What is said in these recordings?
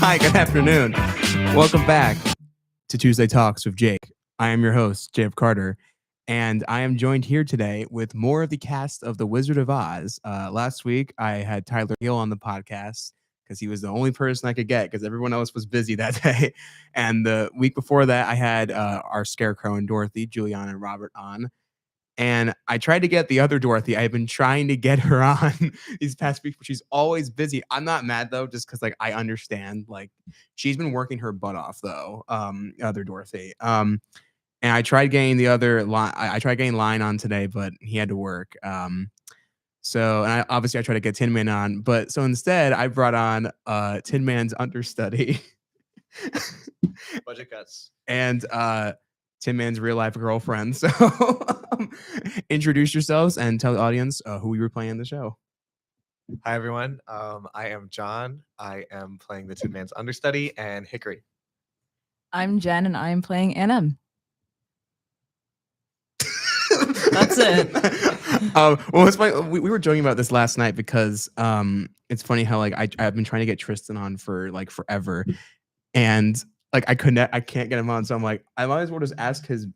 Hi, good afternoon. Welcome back to Tuesday Talks with Jake. I am your host, Jake Carter, and I am joined here today with more of the cast of The Wizard of Oz. Last week, I had Tyler Hill on the podcast because he was the only person I could get because everyone else was busy that day. And the week before that, I had our Scarecrow and Dorothy, Juliana and Robert on. And I tried to get the other Dorothy. I've been trying to get her on these past weeks, but she's always busy. I'm not mad though, just because like I understand. Like she's been working her butt off though. Other Dorothy. And I tried getting the other line. I tried getting Line on today, but he had to work. So and obviously I tried to get Tin Man on, but so instead I brought on Tin Man's understudy. Budget cuts. And Tin Man's real life girlfriend. So introduce yourselves and tell the audience who we were playing in the show. Hi, everyone. I am John. I am playing the Tin Man's understudy and Hickory. I'm Jen, and I am playing Anna. That's it. Well, it's funny. We were joking about this last night because it's funny how like I've been trying to get Tristan on for like forever, and like I can't get him on. So I'm like, I might as well just ask his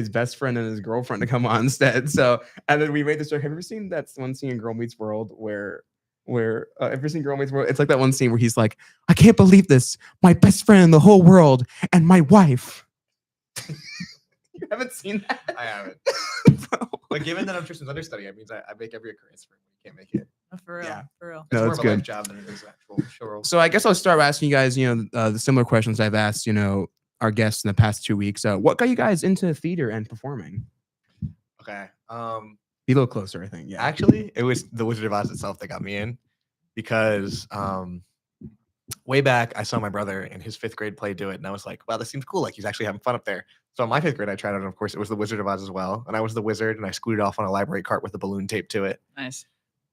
best friend and his girlfriend to come on instead. So and then we made this joke. Have you ever seen that one scene in Girl Meets World where have you ever seen Girl Meets World? It's like that one scene where he's like, I can't believe this. My best friend in the whole world and my wife. You haven't seen that? I haven't. But given that I'm Tristan's understudy, that means I make every occurrence for him when he can't make it. For real. Yeah. For real. It's No, more that's of a good. life job than it is an actual show role. So I guess I'll start by asking you guys, the similar questions I've asked, our guests in the past 2 weeks. What got you guys into theater and performing? Okay. Be a little closer, I think. Yeah. Actually, it was The Wizard of Oz itself that got me in because way back, I saw my brother in his 5th grade play do it, and I was like, wow, this seems cool. Like he's actually having fun up there. So in my 5th grade, I tried it, and of course, it was The Wizard of Oz as well. And I was the wizard, and I scooted off on a library cart with a balloon taped to it. Nice.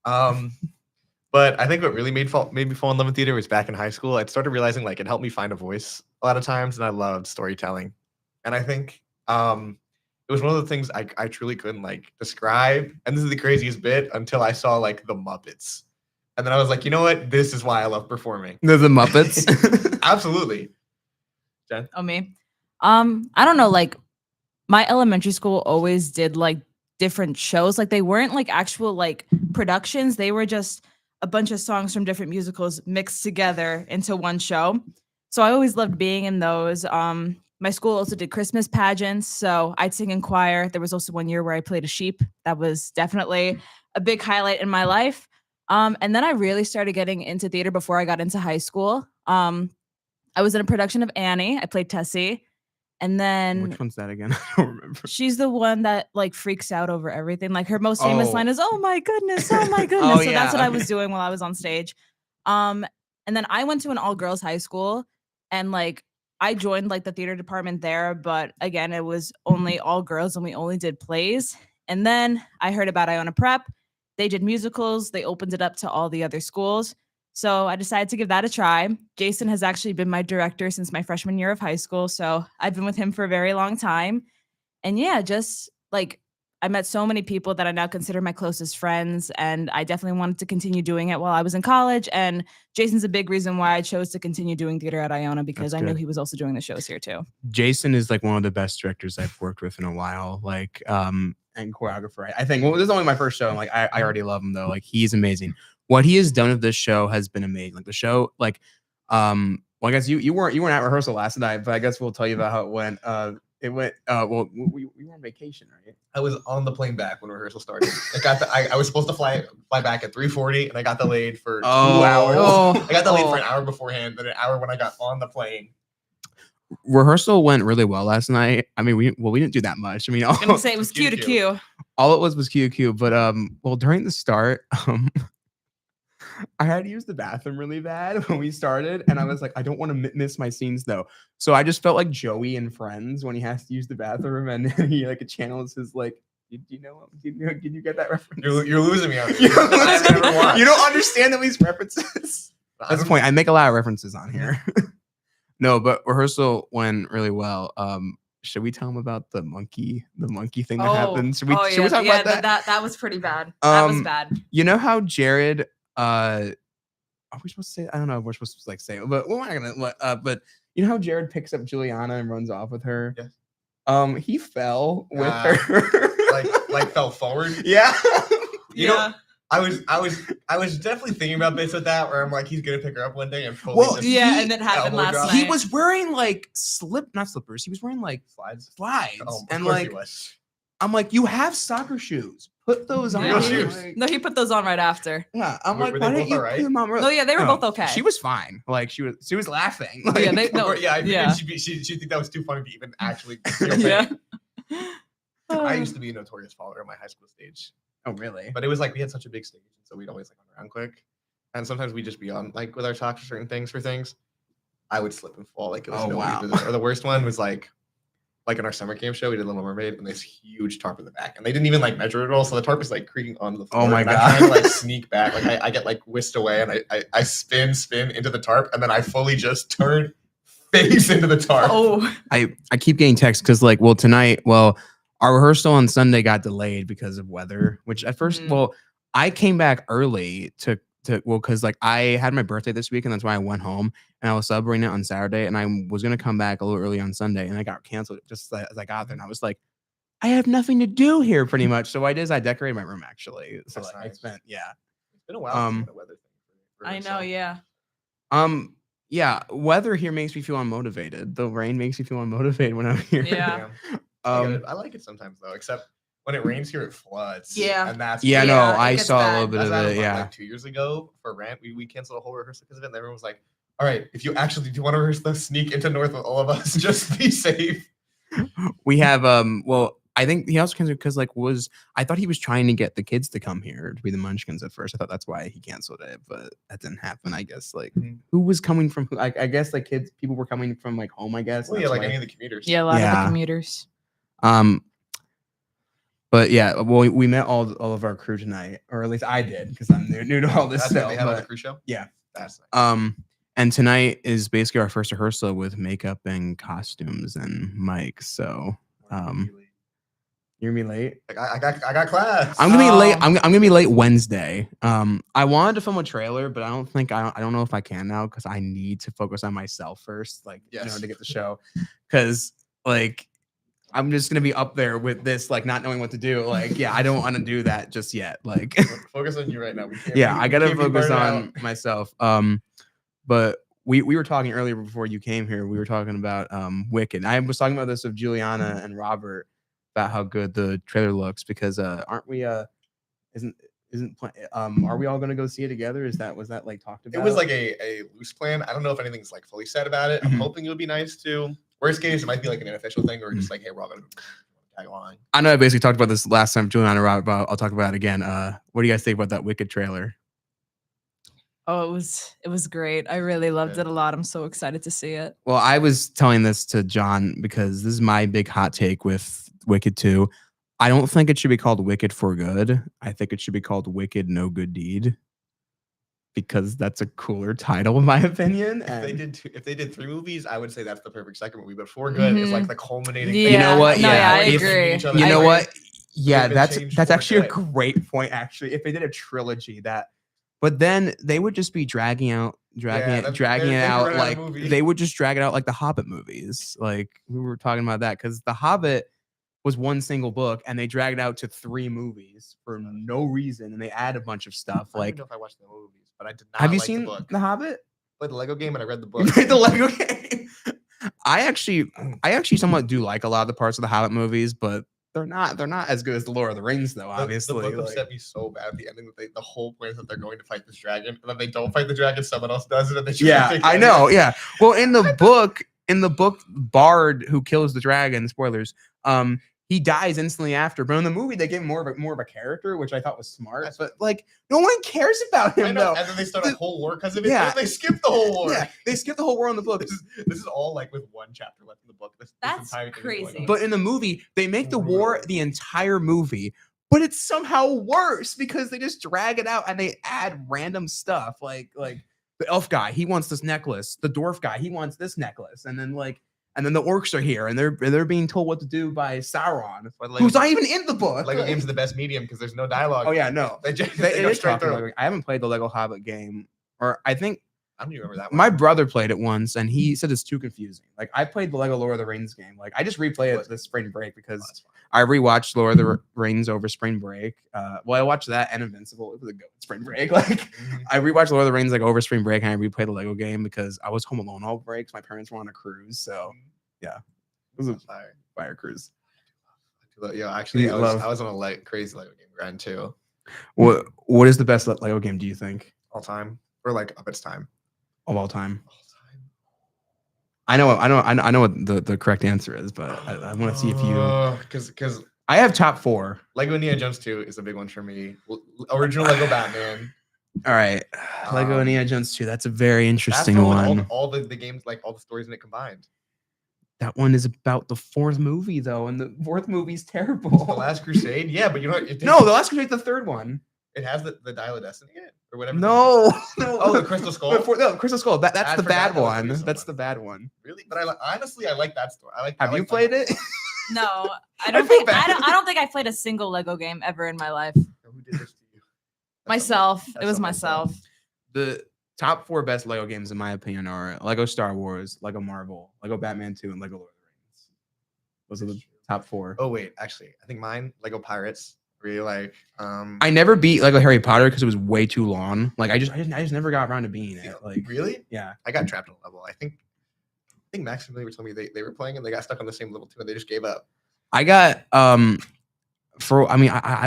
But I think what really made me fall in love with theater was back in high school. I started realizing like it helped me find a voice a lot of times, and I loved storytelling. And I think it was one of the things I truly couldn't like describe. And this is the craziest bit until I saw like the Muppets. And then I was like, you know what? This is why I love performing. The Muppets. Absolutely. Jen? Oh, me? I don't know. Like, my elementary school always did like different shows. Like, they weren't like actual like productions. They were just a bunch of songs from different musicals mixed together into one show. So I always loved being in those. My school also did Christmas pageants, so I'd sing in choir. There was also one year where I played a sheep. That was definitely a big highlight in my life. And then I really started getting into theater before I got into high school. I was in a production of Annie. I played Tessie. And then Which one's that again? I don't remember. she's the one that like freaks out over everything. Like her most famous line is, "Oh my goodness, oh my goodness." Oh, So that's yeah, what I was okay. doing while I was on stage. And then I went to an all-girls high school, and like I joined like the theater department there, but again, it was only all girls and we only did plays. And then I heard about Iona Prep. They did musicals. They opened it up to all the other schools. So I decided to give that a try. Jason has actually been my director since my freshman year of high school. So I've been with him for a very long time. And yeah, just like I met so many people that I now consider my closest friends. And I definitely wanted to continue doing it while I was in college. And Jason's a big reason why I chose to continue doing theater at Iona, because That's I knew good. he was also doing the shows here too. Jason is like one of the best directors I've worked with in a while. Like, and choreographer. I think. Well, this is only my first show. And like, I already love him though. Like, he's amazing. What he has done with this show has been amazing. Like the show, like, well, I guess you weren't at rehearsal last night, but I guess we'll tell you about how it went. Well, we were on vacation, right? I was on the plane back when rehearsal started. I was supposed to fly back at 3:40, and I got delayed for 2 hours. I got delayed for an hour beforehand, then an hour when I got on the plane. Rehearsal went really well last night. I mean, we didn't do that much. I mean, I'm gonna say it was Q to Q. all it was Q to Q. But well, during the start, I had to use the bathroom really bad when we started, and I was like, I don't want to miss my scenes though. So I just felt like Joey in Friends when he has to use the bathroom, and he like channels his like. Did you get that reference? You're losing me on this. You You don't understand at least references. That's the point. I make a lot of references on here. No, but rehearsal went really well. Should we tell them about the monkey thing that happened? Should we talk about that? That was pretty bad. That was bad. You know how Jared are we supposed to say? I don't know if we're supposed to like say it, but we're not gonna. But you know how Jared picks up Juliana and runs off with her? Yes. He fell with her. like fell forward. Yeah. You know, I was definitely thinking about bits with that where I'm like, he's gonna pick her up one day and fully just and it happened elbow last drop. night. He was wearing like not slippers. He was wearing like slides. Oh, And and like, like, I'm like, you have soccer shoes. Put those on. Real shoes. Like, No, he put those on right after. yeah, I'm Were like, they why both didn't you alright? put them on? No, yeah, they were both okay. She was fine. Like she was laughing. Yeah, Like, they no. Yeah, I Yeah. figured she'd think that was too funny to even actually feel Yeah. I used to be a notorious faller on my high school stage. oh really? But it was like we had such a big stage, so we'd always like run around quick. And sometimes we'd just be on like with our socks for certain things for things. I would slip and fall like it was Oh, no wow. business. Or the worst one was like in our summer camp show, we did Little Mermaid and this huge tarp in the back. And they didn't even like measure it all. So the tarp is like creaking onto the floor. Oh my and God. I'm trying to like sneak back. Like I get like whisked away and I spin into the tarp and then I fully just turn face into the tarp. Oh. I keep getting texts because our rehearsal on Sunday got delayed because of weather, which at first, I came back early because like I had my birthday this week and that's why I went home and I was celebrating it on Saturday and I was going to come back a little early on Sunday and I got canceled just as I got there and I was like, I have nothing to do here pretty much. So I decorated my room actually. So That's like I nice. spent, yeah. It's been a while since the weather thing. for I know, rehearsal. yeah. Yeah, weather here makes me feel unmotivated. The rain makes me feel unmotivated when I'm here. Yeah. I like it sometimes though, except when it rains here, it floods. Yeah. And that's Yeah, Yeah, no, it I gets saw a bad. little bit That's of what it. happened, Yeah. like 2 years ago for Rant, we canceled a whole rehearsal because of it. And everyone was like, "All right, if you actually do want to rehearse, though, sneak into North with all of us. Just be safe." We have I think he also canceled because I thought he was trying to get the kids to come here to be the Munchkins at first. I thought that's why he canceled it, but that didn't happen. I guess who was coming from? I guess people were coming from like home. I guess. Well, yeah, like any of the commuters. Yeah, a lot of Yeah. the commuters. But yeah, well, we met all of our crew tonight, or at least I did because I'm new to all this That's what stuff. they had on the but- cruise show. yeah. That's nice. And tonight is basically our first rehearsal with makeup and costumes and mics. So you're gonna be late. Like I got class. I'm gonna be late. I'm gonna be late Wednesday. I wanted to film a trailer, but I don't know if I can now because I need to focus on myself first, Yes. to get the show. Because I'm just gonna be up there with this, not knowing what to do. I don't want to do that just yet. Focus on you right now. I gotta can't be focus burnt on out. myself. But we were talking earlier before you came here. We were talking about Wicked. I was talking about this with Juliana and Robert about how good the trailer looks because aren't we are we all gonna go see it together? Was that talked about? It was like a loose plan. I don't know if anything's fully said about it. I'm hoping it would be nice too. Worst case, it might be an unofficial thing or just hey, we're all gonna tag along. I know I basically talked about this last time, Juliana and Robert, but I'll talk about it again. What do you guys think about that Wicked trailer? Oh, it was great. I really loved Good. it a lot. I'm so excited to see it. Well, I was telling this to John because this is my big hot take with Wicked 2. I don't think it should be called Wicked for Good. I think it should be called Wicked No Good Deed because that's a cooler title in my opinion. If they did 3 movies, I would say that's the perfect second movie. But For Good is the culminating. Yeah. You know what? No, Yeah, I if- agree. You know what? Yeah, Could've been that's changed that's for actually a good. great point. Actually, if they did a trilogy, but then they would just be dragging it out. They could run out of movie. They would just drag it out like the Hobbit movies. Like we were talking about that because the Hobbit was one single book and they dragged it out to 3 movies for no reason and they add a bunch of stuff. I don't even know if I watched the movies, but I did not. Have you like seen the book? The Hobbit? Played the Lego game and I read the You book. played the Lego game. I actually somewhat do like a lot of the parts of the Hobbit movies, but they're not as good as the Lord of the Rings, though. Obviously, the book upset me so bad at the ending that the whole point is that they're going to fight this dragon, and then they don't fight the dragon, someone else does it, and they try to yeah, take I it. know. Yeah, well, in the book, Bard, who kills the dragon, spoilers, he dies instantly after. But in the movie, they gave him more of a character, which I thought was smart. But no one cares about I him know, though. and then they start a whole war because of it. Yeah. And they skip the whole war. Yeah, they skipped the whole war in the book. This is all with 1 chapter left in the book. This That's entire thing is going crazy. on. But in the movie, they make the war the entire movie, but it's somehow worse because they just drag it out and they add random stuff like the elf guy, he wants this necklace. The dwarf guy, he wants this necklace, and then the orcs are here and they're being told what to do by Sauron, who's not even in the book. Lego games are the best medium because there's no dialogue. Oh yeah, no, They they go is straight talking through. Lego. I haven't played the Lego Hobbit game Or I think I don't even remember that one. my brother played it once, and he said it's too confusing. Like I played the Lego Lord of the Rings game. Like I just replayed it this spring break because I rewatched Lord of the Rings over spring break. Well, I watched that and Invincible. It was a good spring break. Like I rewatched Lord of the Rings like over spring break, and I replayed the Lego game because I was home alone all breaks. My parents were on a cruise, so yeah, it was a fire cruise. Yeah, actually, I was on a crazy Lego game grind too. What is the best Lego game? Do you think all time or like of its time? Of all time. I know what the correct answer is, but I want to see if you because I have top 4. Lego Indiana Jones 2 is a big one for me. Original Lego Batman. All right, Lego Indiana Jones 2. That's a very interesting one. All the games, like all the stories in it combined. That one is about the 4th movie though, and the 4th movie's terrible. The Last Crusade, yeah, but you know what? No, the Last Crusade, the 3rd one. It has the Dial of Destiny in it, or whatever. No. Oh, the Crystal Skull. No, Crystal Skull. That's the bad one. That's the bad one. Really? But honestly, I like that story. Have you played it? No, I don't think I played a single Lego game ever in my life. Who did this to you? Myself. It was myself. The top 4 best Lego games, in my opinion, are Lego Star Wars, Lego Marvel, Lego Batman 2, and Lego Lord of the Rings. Those are the top 4. Oh wait, actually, I think mine Lego Pirates. Really like. I never beat Lego Harry Potter because it was way too long. Like I just never got around to beating it. Like really? Yeah. I got trapped in a level. I think Max and Billy were telling me they were playing and they got stuck on the same level too, and they just gave up. I got I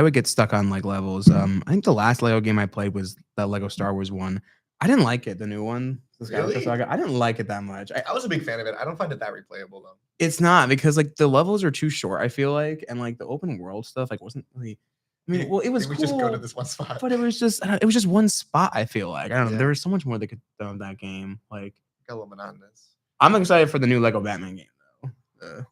would get stuck on like levels. I think the last Lego game I played was the Lego Star Wars one. I didn't like it, the new one. Really? I didn't like it that much. I was a big fan of it. I don't find it that replayable though. It's not, because like the levels are too short, I feel like, and like the open world stuff like wasn't really. I mean, well, it was cool, just go to this one spot, but it was just one spot. I feel like I don't know. There was so much more they could done with that game. Like got a little monotonous. I'm excited for the new Lego Batman game though.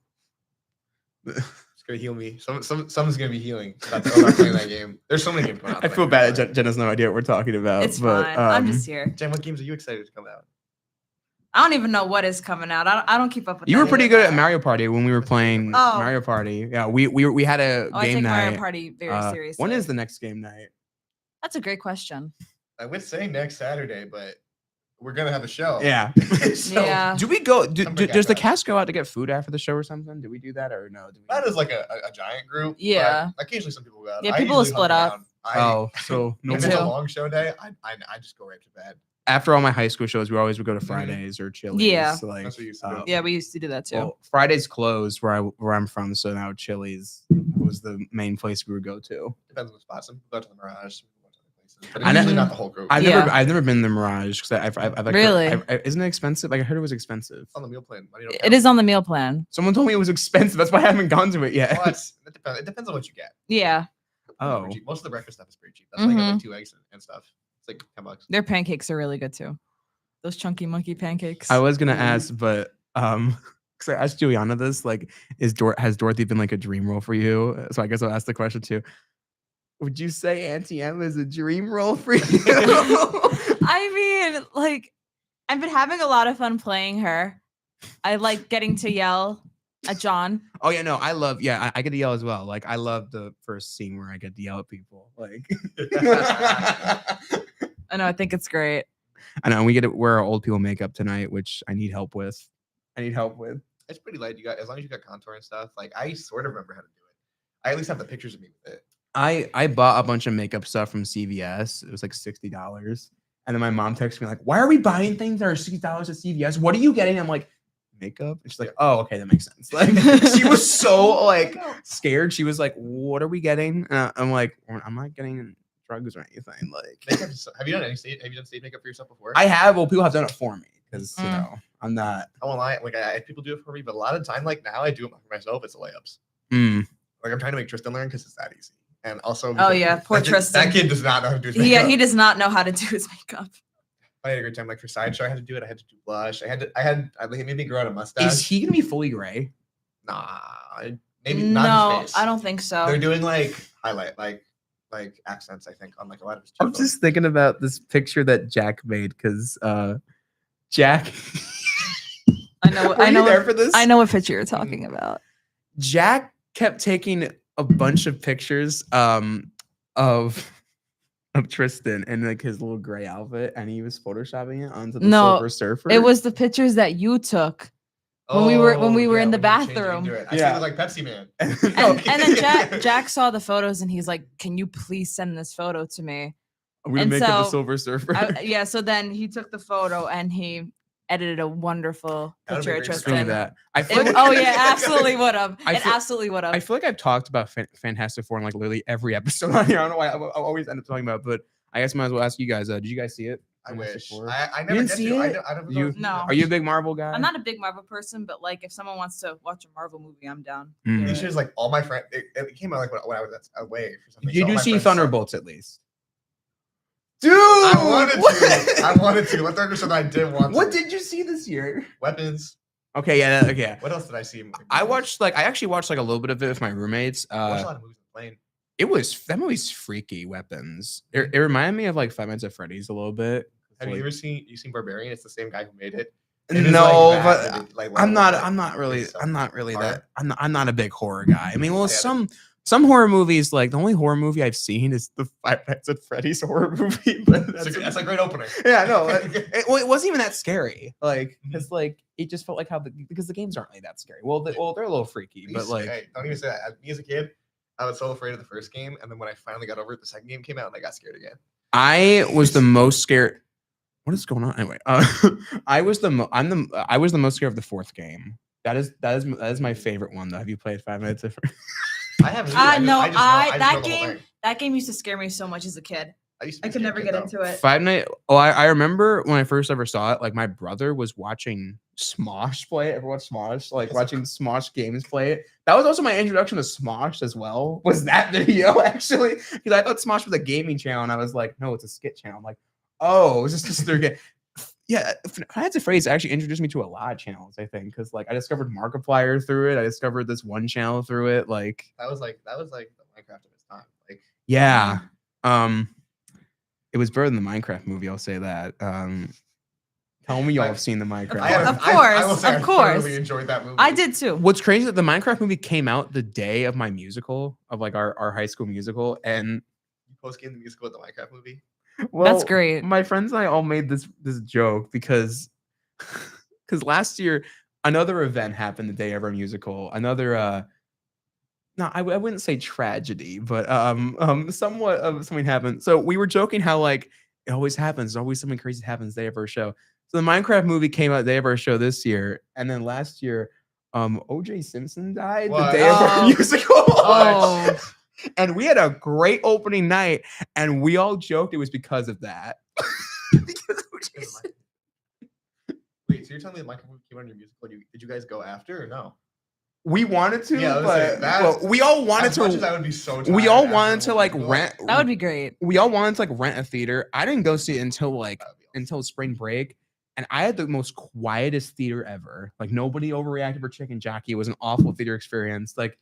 It's gonna heal me. Someone's gonna be healing about playing that game. There's so many games coming out. I feel bad that Jen has no idea what we're talking about. It's fine. I'm just here. Jen, what games are you excited to come out? I don't even know what is coming out. I don't keep up with. You were pretty good at Mario Party when we were playing Mario Party. Yeah, we had a game I take night. Mario Party very seriously. When is the next game night? That's a great question. I would say next Saturday, but we're gonna have a show. Yeah. Yeah. Do we go? Does the cast go out to get food after the show or something? Do we do that or no? That is like a giant group. Yeah. Occasionally some people go out. Yeah, people will split up. So no. If it's a long show day, I just go right to bed. After all my high school shows, we always would go to Fridays or Chili's. Yeah. So like, that's what you used to do. Yeah, we used to do that too. Well, Fridays closed where I'm from, so now Chili's was the main place we would go to. Depends on the spot. Some people go to the Mirage, some people go to other places, but it's usually not the whole group. I've never been in the Mirage because I've like really. Isn't it expensive? Like I heard it was expensive. On the meal plan. It is on the meal plan. Someone told me it was expensive. That's why I haven't gone to it yet. Well, it depends on what you get. Yeah. Oh. Most of the breakfast stuff is pretty cheap. That's like 2 eggs and stuff. It's like $10. Their pancakes are really good too. Those chunky monkey pancakes. I was gonna ask, but because I asked Juliana this, like, has Dorothy been like a dream role for you? So I guess I'll ask the question too. Would you say Auntie Emma is a dream role for you? I mean, like, I've been having a lot of fun playing her. I like getting to yell at John. Oh yeah, no, I love. Yeah, I get to yell as well. Like, I love the first scene where I get to yell at people. Like, I know. I think it's great. I know. We get to wear our old people makeup tonight, which I need help with. It's pretty light. You got, as long as you got contour and stuff. Like, I sort of remember how to do it. I at least have the pictures of me with it. I bought a bunch of makeup stuff from CVS. It was like $60, and then my mom texted me like, "Why are we buying things that are $60 at CVS? What are you getting?" I'm like, "Makeup." And she's like, "Oh, okay, that makes sense." Like, she was so like scared. She was like, "What are we getting?" I'm like, "I'm not getting drugs or anything." Like, have you done stage makeup for yourself before? I have. Well, people have done it for me because you know I'm not. I won't lie. Like, people do it for me, but a lot of the time, like now, I do it for myself. It's layups. Like, I'm trying to make Tristan learn because it's that easy. And also, oh yeah, poor Tristan. That kid does not know how to do his makeup. Yeah, he does not know how to do his makeup. I had a great time. Like for sideshow, I had to do it. I had to do blush. I made me grow out a mustache. Is he gonna be fully gray? Nah, maybe not. No, his face. I don't think so. They're doing like highlight, like accents. I think on like a lot of his. I'm just thinking about this picture that Jack made because Jack. I know. There for this? I know what picture you're talking about. Jack kept taking a bunch of pictures of of Tristan in like his little gray outfit, and he was photoshopping it onto the No, Silver Surfer. It was the pictures that you took when we were in the bathroom. I see it like Pepsi Man. And then Jack saw the photos and he's like, "Can you please send this photo to me?" I'm gonna make it the Silver Surfer. Yeah, so then he took the photo and he edited a wonderful picture of Tristan. That. Oh yeah, absolutely would have. It absolutely would have. I feel like I've talked about Fantastic Four in like literally every episode on here. I don't know why I always end up talking about it, but I guess I might as well ask you guys. Did you guys see it? I wish. I never didn't get see to. it? I don't You- No. Are you a big Marvel guy? I'm not a big Marvel person, but like if someone wants to watch a Marvel movie, I'm down. Mm. These shows, like all my friends, it came out like when I was away for something. Did you all my see friends saw it. Thunderbolts at least? Dude, I wanted to. What Thunderbolts I did want. What to. did you see this year? Weapons. Okay, yeah, okay. What else did I see? I actually watched like a little bit of it with my roommates. I watched a lot of movies on the plane. That movie's freaky. Weapons. It reminded me of like Five Nights at Freddy's a little bit. Have like, you ever seen Barbarian? It's the same guy who made it. No, like that, but like I'm not really that. I'm not a big horror guy. I mean, well, some horror movies, like the only horror movie I've seen is the Five Nights at Freddy's horror movie. But that's a great opener. Yeah, no, it wasn't even that scary. Like, because like it just felt like because the games aren't really that scary. Well, they're a little freaky, but like, hey, don't even say that. Me as a kid, I was so afraid of the first game, and then when I finally got over it, the second game came out, and I got scared again. I was the most scared. What is going on? Anyway, I was the most scared of the fourth game. That is my favorite one though. Have you played Five Nights at Freddy's? I haven't. That game used to scare me so much as a kid. I could never get into it. Five Nights. Oh, I remember when I first ever saw it. Like my brother was watching Smosh play it. Ever watch Smosh? Like watching Smosh games play it. That was also my introduction to Smosh as well. Was that video actually? Because I thought Smosh was a gaming channel, and I was like, no, it's a skit channel. I'm like, oh, it's just their game. Yeah, Five Phrase actually introduced me to a lot of channels, I think, because like I discovered Markiplier through it. I discovered this one channel through it. Like that was like the Minecraft of its time. Like yeah, it was better than the Minecraft movie. I'll say that. Tell me y'all have seen the Minecraft. Of course. I really enjoyed that movie. I did too. What's crazy is that the Minecraft movie came out the day of my musical, of like our high school musical, and you post game the musical with the Minecraft movie. Well, that's great. My friends and I all made this joke because last year another event happened the day of our musical. Another I wouldn't say tragedy, but somewhat of something happened. So we were joking how like it always happens. Always something crazy happens the day of our show. So the Minecraft movie came out the day of our show this year, and then last year, O.J. Simpson died the day of our musical. Oh. And we had a great opening night, and we all joked it was because of that. Wait, so you're telling me the Minecraft movie came out in your musical? Did you guys go after or no? We wanted to, yeah, but we all wanted to. That would be so. We all wanted to like rent. That would be great. We all wanted to like rent a theater. I didn't go see it until spring break, and I had the most quietest theater ever. Like nobody overreacted for Chicken Jockey. It was an awful theater experience. Like.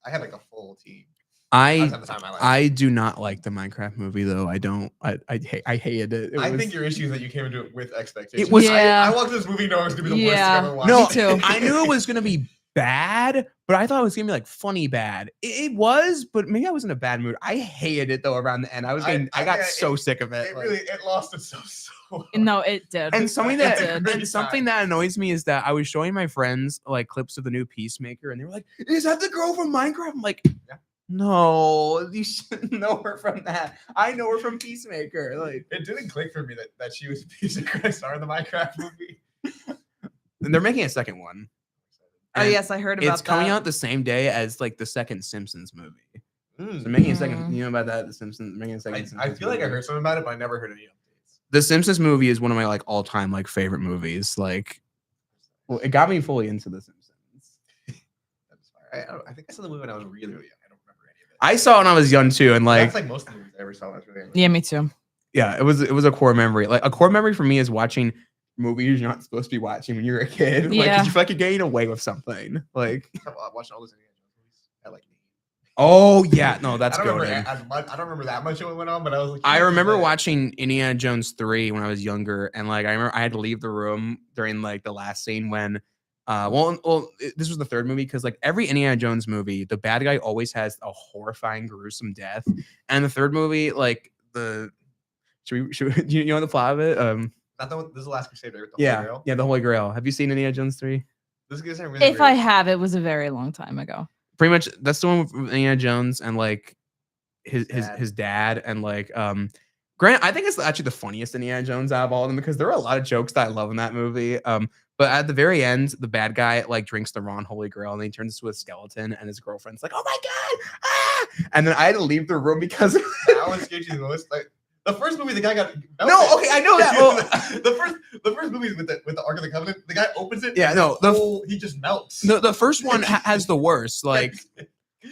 I had like a full team. I do not like the Minecraft movie though. I don't. I hated it. I think your issue is that you came into it with expectations. It was. I walked into this movie knowing it was gonna be the worst I've ever watched. No, me too. I knew it was gonna be bad, but I thought it was gonna be like funny bad. It was, but maybe I was in a bad mood. I hated it though. Around the end, I got so sick of it. It lost itself so. No, it did. And something that annoys me is that I was showing my friends like clips of the new Peacemaker, and they were like, "Is that the girl from Minecraft?" I'm like, yeah. No, you shouldn't know her from that. I know her from Peacemaker. Like, it didn't click for me that she was Peacemaker. I saw her in the Minecraft movie. And they're making a second one. Oh yes, I heard about that. It's coming out the same day as like the second Simpsons movie. So making a second, you know about that? The Simpsons making a second. I feel like I heard something about it, but I never heard any updates. The Simpsons movie is one of my like all-time like favorite movies. Like, well, it got me fully into the Simpsons. I think I saw the movie when I was really young. I don't remember any of it. I saw it when I was young too, and like that's like most movies I ever saw when I was really young. Yeah, me too. Yeah, it was a core memory. Like a core memory for me is watching movies you're not supposed to be watching when you're a kid. Like, yeah. you feel like you're getting away with something. Like watching all those Indiana Jones movies. I like. Oh yeah, no, that's good. I don't remember that much of what went on, but I was like. I remember watching Indiana Jones 3 when I was younger, and like I remember I had to leave the room during like the last scene when This was the third movie because like every Indiana Jones movie, the bad guy always has a horrifying, gruesome death. And the third movie, like should we do you know the plot of it? Not the one, this is the Last Crusade, right? With the Holy Grail. Yeah, the Holy Grail. Have you seen Indiana Jones 3? This is gonna really If I have, it was a very long time ago. Pretty much, that's the one with Indiana Jones and like his dad and like Grant. I think it's actually the funniest Indiana Jones out of all of them because there are a lot of jokes that I love in that movie. But at the very end, the bad guy like drinks the wrong Holy Grail and he turns into a skeleton, and his girlfriend's like, "Oh my god!" Ah! And then I had to leave the room because that one scared you the most. Like the first movie, the guy got no. Okay, I know that. Well, the first movie with the Ark of the Covenant, the guy opens it. Yeah, no, he just melts. No, the first one has the worst. Like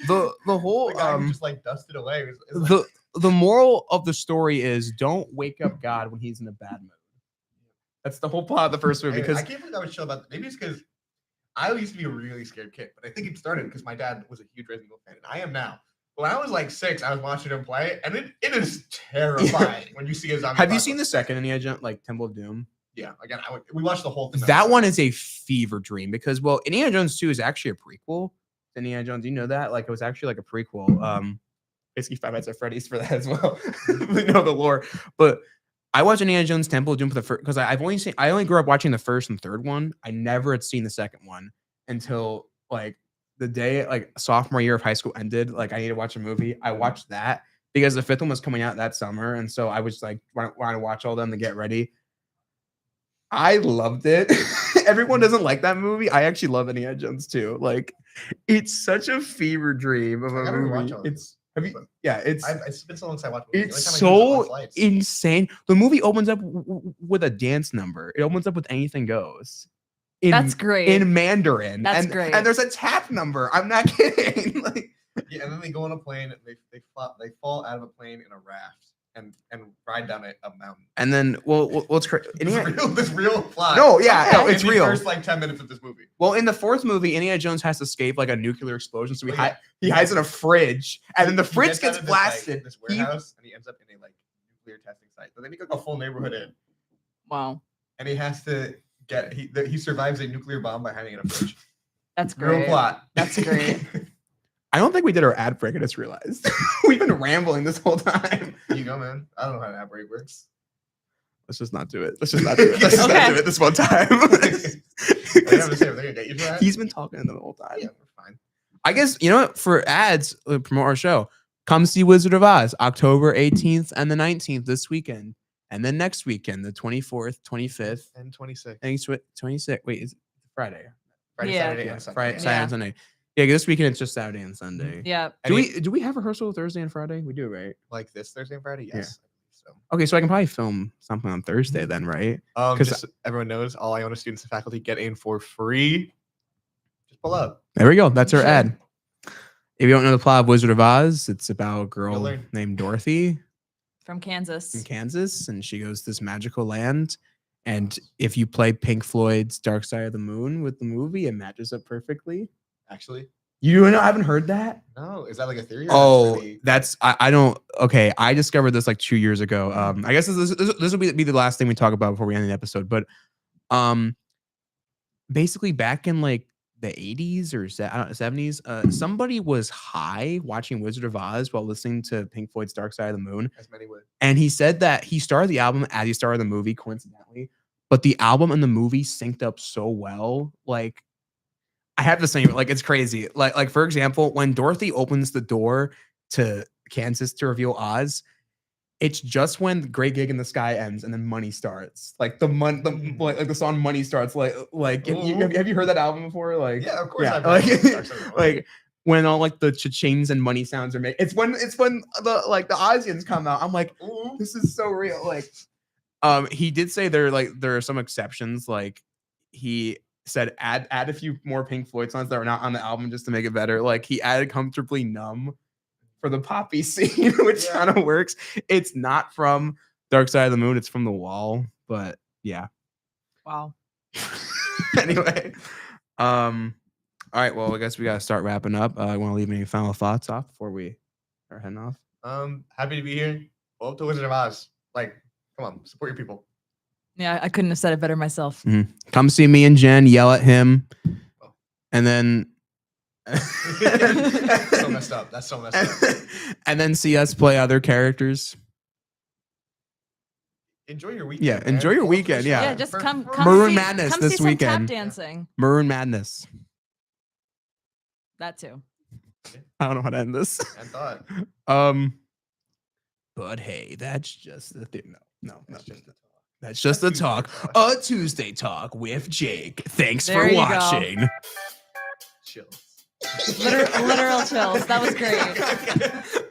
the whole the guy just like dusted away. The moral of the story is don't wake up God when he's in a bad mood. That's the whole plot of the first movie. Because I can't believe I was chill about that. Maybe it's because I used to be a really scared kid, but I think it started because my dad was a huge Resident Evil fan, and I am now. When I was like 6, I was watching him play, and it is terrifying when you see a zombie. Have you seen the second Indiana Jones, like Temple of Doom? Yeah, again, we watched the whole thing. That one is a fever dream because, well, Indiana Jones 2 is actually a prequel to Indiana Jones. You know that? Like, it was actually like a prequel. Basically, Five Nights at Freddy's for that as well. We know the lore, but I watched Indiana Jones Temple of Doom for the first because I only grew up watching the first and third one. I never had seen the second one until like the day like sophomore year of high school ended. Like I need to watch a movie. I watched that because the fifth one was coming out that summer, and so I was like want to watch all them to get ready. I loved it. Everyone doesn't like that movie. I actually love Indiana Jones too. Like it's such a fever dream of a movie. It's been so long since I watched movies. It's so insane. The movie opens up with a dance number. It opens up with Anything Goes. That's great. In Mandarin. That's great. And there's a tap number. I'm not kidding. Like, yeah, and then they go on a plane. And they fall out of a plane in a raft and ride down a mountain. And then, it's crazy. This real plot. No, yeah, no, it's real. First like 10 minutes of this movie. Well, in the fourth movie, Indiana Jones has to escape like a nuclear explosion, so he hides in a fridge, and then the fridge gets blasted. This warehouse, and he ends up in a like nuclear testing site. So they make like a full neighborhood in. Wow. And he has to he survives a nuclear bomb by hiding in a fridge. That's great. Real plot. That's great. I don't think we did our ad break. I just realized we've been rambling this whole time. You go, man. I don't know how an ad break works. Let's just not do it. Let's just not do it. Let's just not do it this one time. He's been talking the whole time. Yeah, we're fine. I guess, you know what? For ads, promote our show. Come see Wizard of Oz, October 18th and the 19th this weekend. And then next weekend, the 24th, 25th. And 26th. 26th. Wait, is it Friday? Friday, Saturday, and Sunday. Friday, Saturday, and Sunday. Yeah, this weekend it's just Saturday and Sunday. Yeah. Do we have rehearsal Thursday and Friday? We do, right? Like this Thursday and Friday? Yes. Yeah. So. Okay, so I can probably film something on Thursday then, right? Because everyone knows all Iona students and faculty get in for free. Just pull up. There we go. That's our ad. If you don't know the plot of Wizard of Oz, it's about a girl named Dorothy from Kansas. And she goes to this magical land. And if you play Pink Floyd's Dark Side of the Moon with the movie, it matches up perfectly. Actually, you haven't heard that? No, is that like a theory? I don't. Okay, I discovered this like 2 years ago. I guess this will be the last thing we talk about before we end the episode. But basically back in like the 80s or 70s, somebody was high watching Wizard of Oz while listening to Pink Floyd's Dark Side of the Moon. As many would. And he said that he started the album as he started the movie, coincidentally. But the album and the movie synced up so well, like. I have the same, like, it's crazy. Like for example, when Dorothy opens the door to Kansas to reveal Oz, it's just when the Great Gig in the Sky ends and then Money starts. Like the song Money starts. Like have you heard that album before? Like, yeah, of course. Yeah, like when all like the cha-chings and money sounds are made. It's when the Ozians come out. I'm like, this is so real. Like, he did say there are some exceptions. Like he said add a few more Pink Floyd songs that are not on the album just to make it better. Like he added Comfortably Numb for the poppy scene, which kind of works. It's not from Dark Side of the Moon, it's from The Wall, but yeah. Wow. Anyway, all right, well, I guess we gotta start wrapping up. I want to leave any final thoughts off before we are heading off. Happy to be here. Go up to Wizard of Oz. Like, come on, support your people. Yeah, I couldn't have said it better myself. Come see me and Jen, yell at him, and then So messed up. That's so messed up. and then see us play other characters. Enjoy your weekend. Yeah, man. enjoy your Pull up to the weekend, show. yeah. Yeah, just come Maroon see, Madness come this see some weekend. tap dancing. Maroon Madness. That too. I don't know how to end this. I thought. But hey, that's just the thing. No. That's just the talk. That's just the Tuesday talk. talk. A Tuesday talk with Jake. Thanks There for you go. watching. Chill. Literal chills. That was great.